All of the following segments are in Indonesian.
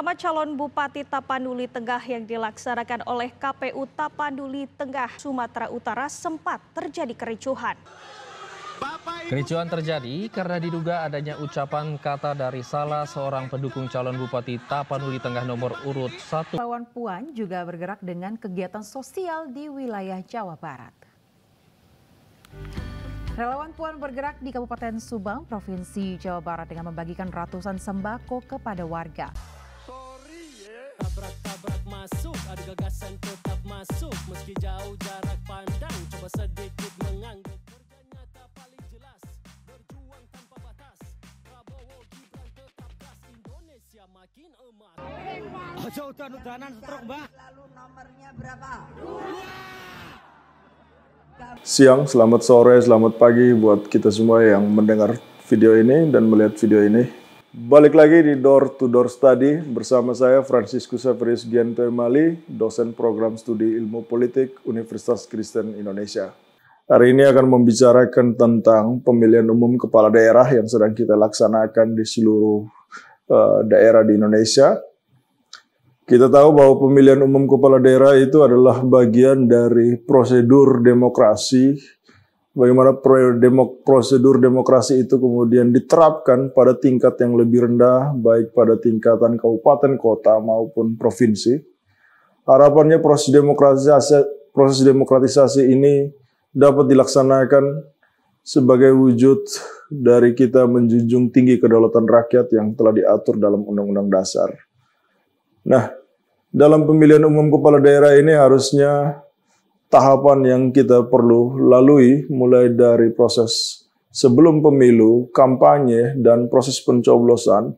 pertama calon Bupati Tapanuli Tengah yang dilaksanakan oleh KPU Tapanuli Tengah, Sumatera Utara sempat terjadi kericuhan. Kericuhan terjadi karena diduga adanya ucapan kata dari salah seorang pendukung calon Bupati Tapanuli Tengah nomor urut 1. Relawan Puan juga bergerak dengan kegiatan sosial di wilayah Jawa Barat. Relawan Puan bergerak di Kabupaten Subang, Provinsi Jawa Barat dengan membagikan ratusan sembako kepada warga. Tabrak-tabrak masuk, ada gagasan tetap masuk, meski jauh jarak pandang, coba sedikit mengangguk. Kerja nyata paling jelas, berjuang tanpa batas, Prabowo Gibran tetap gas, Indonesia makin emas. Aja udan-udanan setruk mbak. Lalu nomornya berapa? Siang, selamat sore, selamat pagi buat kita semua yang mendengar video ini dan melihat video ini. Balik lagi di Door to Door Study bersama saya Franciscus Xaverius Gianto Emali, dosen program studi ilmu politik Universitas Kristen Indonesia. Hari ini akan membicarakan tentang pemilihan umum kepala daerah yang sedang kita laksanakan di seluruh daerah di Indonesia. Kita tahu bahwa pemilihan umum kepala daerah itu adalah bagian dari prosedur demokrasi. Bagaimana prosedur demokrasi itu kemudian diterapkan pada tingkat yang lebih rendah, baik pada tingkatan kabupaten, kota, maupun provinsi. Harapannya proses demokratisasi ini dapat dilaksanakan sebagai wujud dari kita menjunjung tinggi kedaulatan rakyat yang telah diatur dalam Undang-Undang Dasar. Nah, dalam pemilihan umum kepala daerah ini harusnya tahapan yang kita perlu lalui mulai dari proses sebelum pemilu, kampanye, dan proses pencoblosan,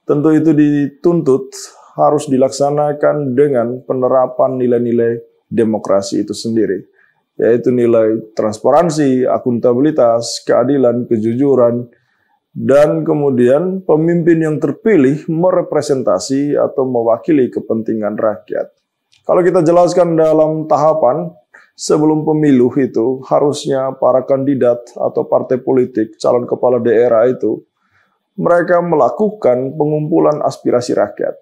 tentu itu dituntut harus dilaksanakan dengan penerapan nilai-nilai demokrasi itu sendiri, yaitu nilai transparansi, akuntabilitas, keadilan, kejujuran, dan kemudian pemimpin yang terpilih merepresentasi atau mewakili kepentingan rakyat. Kalau kita jelaskan dalam tahapan sebelum pemilu itu, harusnya para kandidat atau partai politik calon kepala daerah itu, mereka melakukan pengumpulan aspirasi rakyat.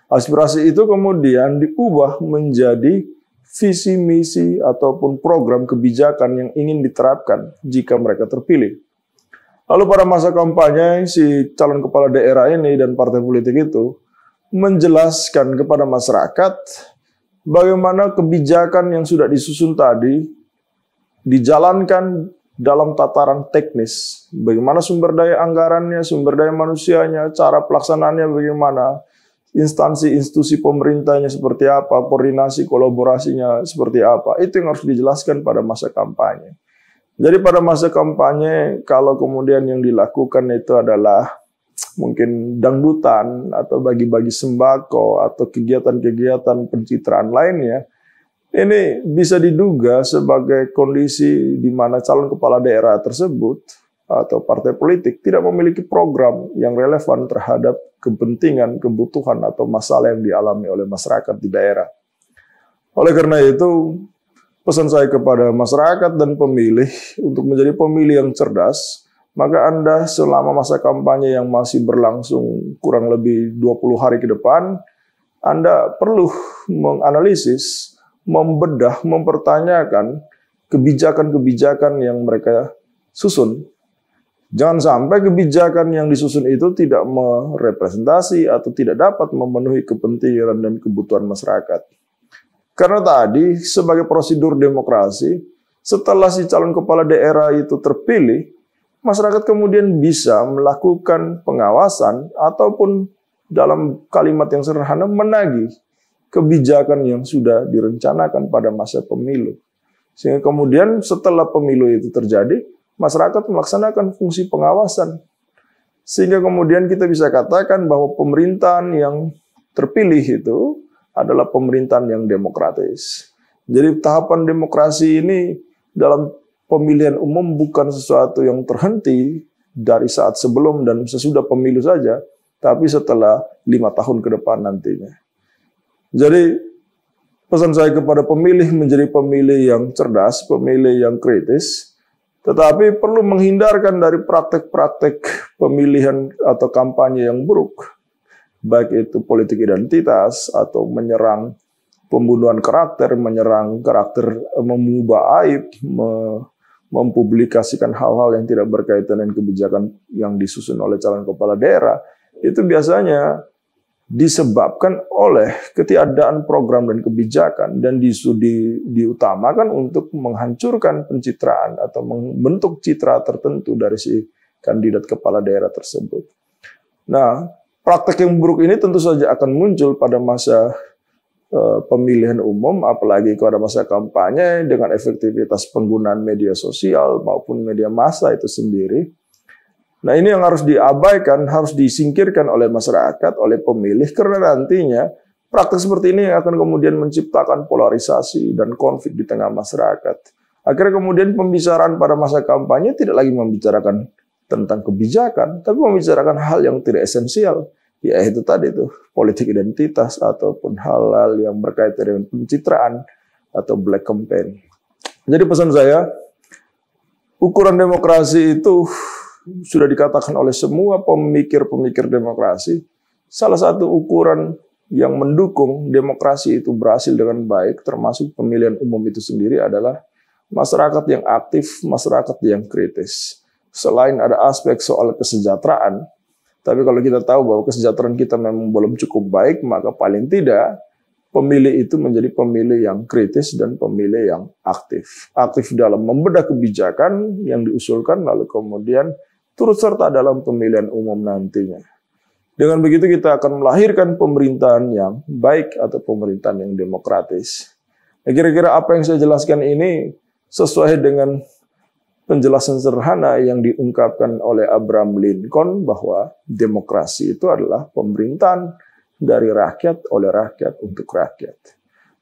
Aspirasi itu kemudian diubah menjadi visi misi ataupun program kebijakan yang ingin diterapkan jika mereka terpilih. Lalu pada masa kampanye, si calon kepala daerah ini dan partai politik itu menjelaskan kepada masyarakat bagaimana kebijakan yang sudah disusun tadi dijalankan dalam tataran teknis. Bagaimana sumber daya anggarannya, sumber daya manusianya, cara pelaksanaannya bagaimana, instansi institusi pemerintahnya seperti apa, koordinasi kolaborasinya seperti apa. Itu yang harus dijelaskan pada masa kampanye. Jadi pada masa kampanye, kalau kemudian yang dilakukan itu adalah mungkin dangdutan atau bagi-bagi sembako atau kegiatan-kegiatan pencitraan lainnya, ini bisa diduga sebagai kondisi di mana calon kepala daerah tersebut atau partai politik tidak memiliki program yang relevan terhadap kepentingan, kebutuhan atau masalah yang dialami oleh masyarakat di daerah. Oleh karena itu, pesan saya kepada masyarakat dan pemilih untuk menjadi pemilih yang cerdas, maka Anda selama masa kampanye yang masih berlangsung kurang lebih 20 hari ke depan, Anda perlu menganalisis, membedah, mempertanyakan kebijakan-kebijakan yang mereka susun. Jangan sampai kebijakan yang disusun itu tidak merepresentasi atau tidak dapat memenuhi kepentingan dan kebutuhan masyarakat. Karena tadi, sebagai prosedur demokrasi, setelah si calon kepala daerah itu terpilih, masyarakat kemudian bisa melakukan pengawasan ataupun dalam kalimat yang sederhana menagih kebijakan yang sudah direncanakan pada masa pemilu. Sehingga kemudian setelah pemilu itu terjadi, masyarakat melaksanakan fungsi pengawasan. Sehingga kemudian kita bisa katakan bahwa pemerintahan yang terpilih itu adalah pemerintahan yang demokratis. Jadi tahapan demokrasi ini dalam pemilihan umum bukan sesuatu yang terhenti dari saat sebelum dan sesudah pemilu saja, tapi setelah 5 tahun ke depan nantinya. Jadi pesan saya kepada pemilih menjadi pemilih yang cerdas, pemilih yang kritis, tetapi perlu menghindarkan dari praktek-praktek pemilihan atau kampanye yang buruk. baik itu politik identitas atau menyerang pembunuhan karakter, menyerang karakter, mengubah aib, mempublikasikan hal-hal yang tidak berkaitan dengan kebijakan yang disusun oleh calon kepala daerah, itu biasanya disebabkan oleh ketiadaan program dan kebijakan dan diutamakan untuk menghancurkan pencitraan atau membentuk citra tertentu dari si kandidat kepala daerah tersebut. Nah, praktek yang buruk ini tentu saja akan muncul pada masa pemilihan umum, apalagi pada masa kampanye dengan efektivitas penggunaan media sosial maupun media massa itu sendiri. Nah, ini yang harus diabaikan, harus disingkirkan oleh masyarakat, oleh pemilih, karena nantinya praktek seperti ini akan kemudian menciptakan polarisasi dan konflik di tengah masyarakat. Akhirnya kemudian pembicaraan pada masa kampanye tidak lagi membicarakan tentang kebijakan, tapi membicarakan hal yang tidak esensial, yaitu tadi itu politik identitas ataupun hal-hal yang berkaitan dengan pencitraan atau black campaign. Jadi pesan saya, ukuran demokrasi itu sudah dikatakan oleh semua pemikir-pemikir demokrasi, salah satu ukuran yang mendukung demokrasi itu berhasil dengan baik, termasuk pemilihan umum itu sendiri, adalah masyarakat yang aktif, masyarakat yang kritis. Selain ada aspek soal kesejahteraan, tapi kalau kita tahu bahwa kesejahteraan kita memang belum cukup baik, maka paling tidak pemilih itu menjadi pemilih yang kritis dan pemilih yang aktif. Aktif dalam membedah kebijakan yang diusulkan, lalu kemudian turut serta dalam pemilihan umum nantinya. Dengan begitu kita akan melahirkan pemerintahan yang baik atau pemerintahan yang demokratis. Nah, kira-kira apa yang saya jelaskan ini sesuai dengan penjelasan sederhana yang diungkapkan oleh Abraham Lincoln bahwa demokrasi itu adalah pemerintahan dari rakyat, oleh rakyat, untuk rakyat.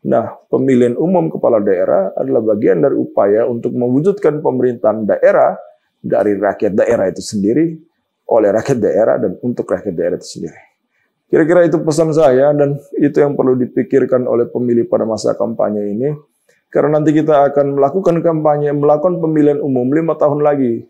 Nah, pemilihan umum kepala daerah adalah bagian dari upaya untuk mewujudkan pemerintahan daerah dari rakyat daerah itu sendiri, oleh rakyat daerah, dan untuk rakyat daerah itu sendiri. Kira-kira itu pesan saya, dan itu yang perlu dipikirkan oleh pemilih pada masa kampanye ini. Karena nanti kita akan melakukan kampanye, melakukan pemilihan umum 5 tahun lagi.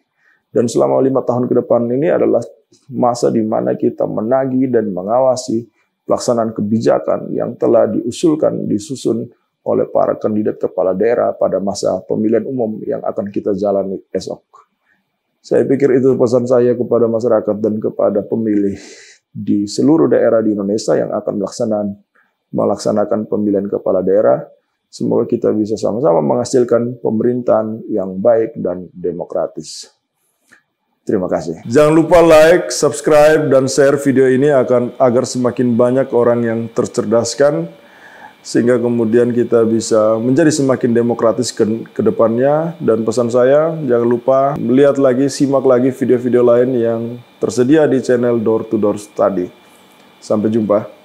Dan selama 5 tahun ke depan ini adalah masa di mana kita menagih dan mengawasi pelaksanaan kebijakan yang telah diusulkan, disusun oleh para kandidat kepala daerah pada masa pemilihan umum yang akan kita jalani esok. Saya pikir itu pesan saya kepada masyarakat dan kepada pemilih di seluruh daerah di Indonesia yang akan melaksanakan pemilihan kepala daerah. Semoga kita bisa sama-sama menghasilkan pemerintahan yang baik dan demokratis. Terima kasih. Jangan lupa like, subscribe, dan share video ini agar semakin banyak orang yang tercerdaskan, sehingga kemudian kita bisa menjadi semakin demokratis ke depannya. Dan pesan saya, jangan lupa melihat lagi, simak lagi video-video lain yang tersedia di channel Door to Door Study. Sampai jumpa.